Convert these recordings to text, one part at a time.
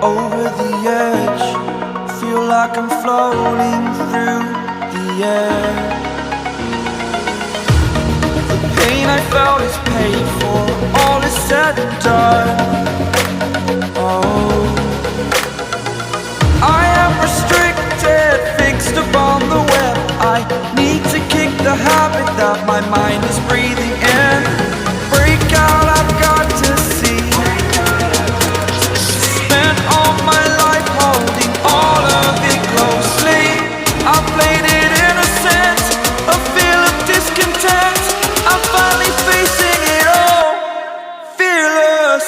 over the edge. Feel like I'm floating through the air. The pain I felt is paid for, all is said and done. Oh, I am restricted, fixed upon the web. I need to kick the habit that my mind is breathing in. Break out, I've got to see. Spent all my life holding all of it closely. I played it innocent, a feel of discontent. I'm finally facing it all, fearless.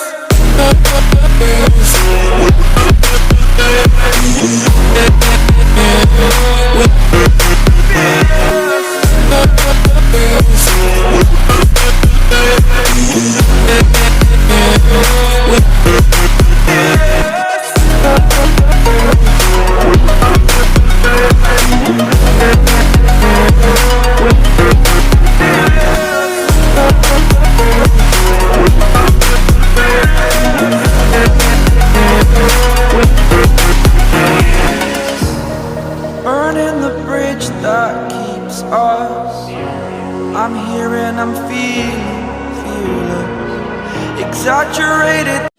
Burning the bridge that keeps us. I'm here and I'm feeling fearless. Exaggerated